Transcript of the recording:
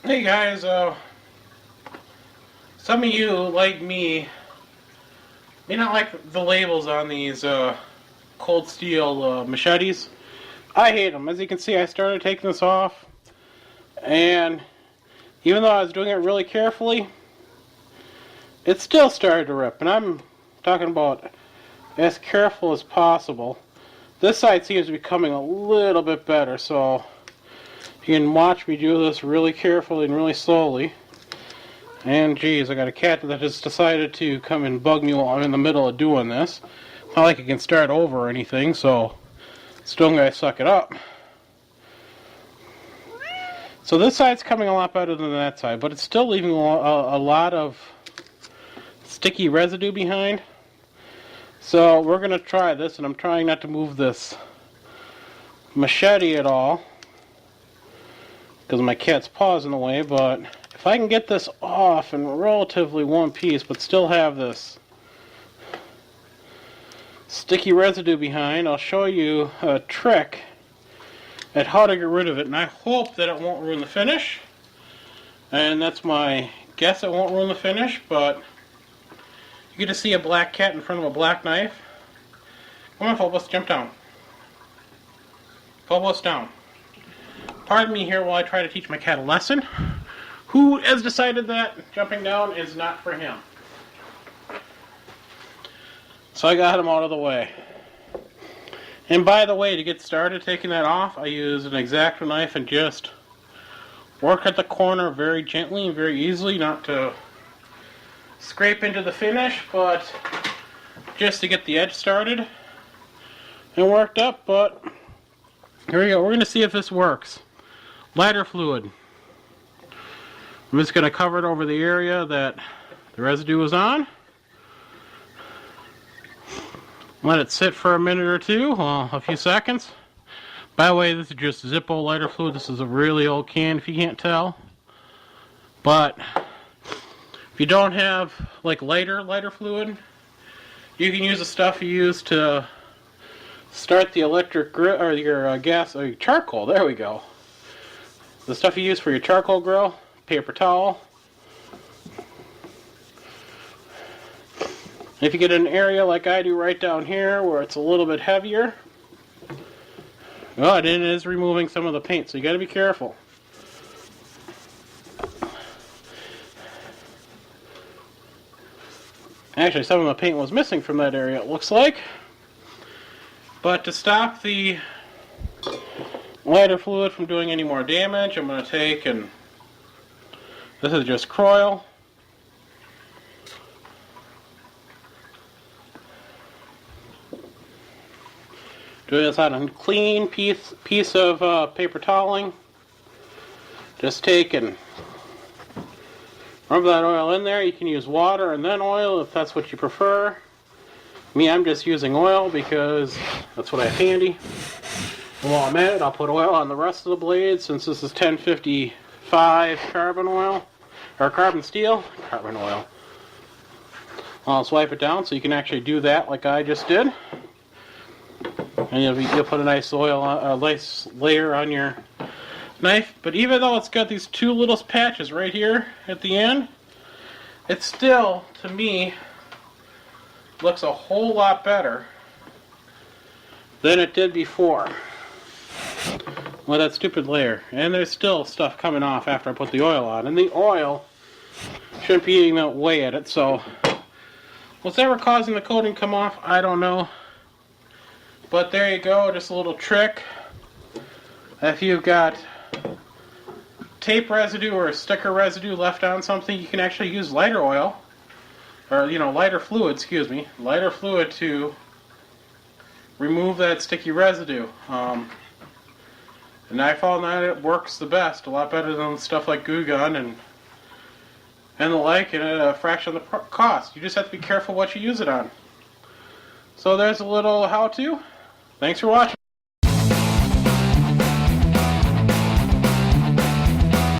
Hey guys, some of you, like me, may not like the labels on these Cold Steel Machetes. I hate them. As you can see, I started taking this off, and even though I was doing it really carefully, it still started to rip. And I'm talking about as careful as possible. This side seems to be coming a little bit better, so you can watch me do this really carefully and really slowly. And geez, I got a cat that has decided to come and bug me while I'm in the middle of doing this. Not like it can start over or anything, so still gotta suck it up. So this side's coming a lot better than that side, but it's still leaving a lot of sticky residue behind. So we're gonna try this, and I'm trying not to move this machete at all because my cat's paw's in the way, but if I can get this off in relatively one piece but still have this sticky residue behind, I'll show you a trick at how to get rid of it, and I hope that it won't ruin the finish. And that's my guess, it won't ruin the finish, but you get to see a black cat in front of a black knife. Come on, Phobos, jump down. Phobos, down. Pardon me here while I try to teach my cat a lesson. Who has decided that jumping down is not for him? So I got him out of the way. And by the way, to get started taking that off, I use an X-Acto knife and just work at the corner very gently and very easily, not to scrape into the finish, but just to get the edge started and worked up. But here we go. We're going to see if this works. Lighter fluid. I'm just going to cover it over the area that the residue was on. Let it sit for a minute or two, a few seconds. By the way, this is just Zippo lighter fluid. This is a really old can if you can't tell. But if you don't have like lighter fluid, you can use the stuff you use to start the electric grill, or your gas, or your charcoal. There we go. The stuff you use for your charcoal grill, paper towel. If you get an area like I do right down here where it's a little bit heavier, well, it is removing some of the paint, so you got to be careful. Actually, some of the paint was missing from that area, it looks like. But to stop the lighter fluid from doing any more damage, I'm going to take, and this is just Croil. Doing this on a clean piece of paper toweling. Just take and rub that oil in there. You can use water and then oil if that's what you prefer. Me, I'm just using oil because that's what I have handy. And while I'm at it, I'll put oil on the rest of the blade, since this is 1055 carbon oil, or carbon steel, carbon oil. I'll swipe it down so you can actually do that like I just did. And you'll put a nice oil, a nice layer on your knife. But even though it's got these two little patches right here at the end, it still, to me, looks a whole lot better than it did before. Well, that stupid layer. And there's still stuff coming off after I put the oil on. And the oil shouldn't be eating away at it, so what's ever causing the coating to come off, I don't know. But there you go, just a little trick. If you've got tape residue or sticker residue left on something, you can actually use lighter oil, or lighter fluid, excuse me, lighter fluid to remove that sticky residue. And I found that it works the best, a lot better than stuff like Goo Gun and the like, and at a fraction of the cost. You just have to be careful what you use it on. So there's a little how-to. Thanks for watching.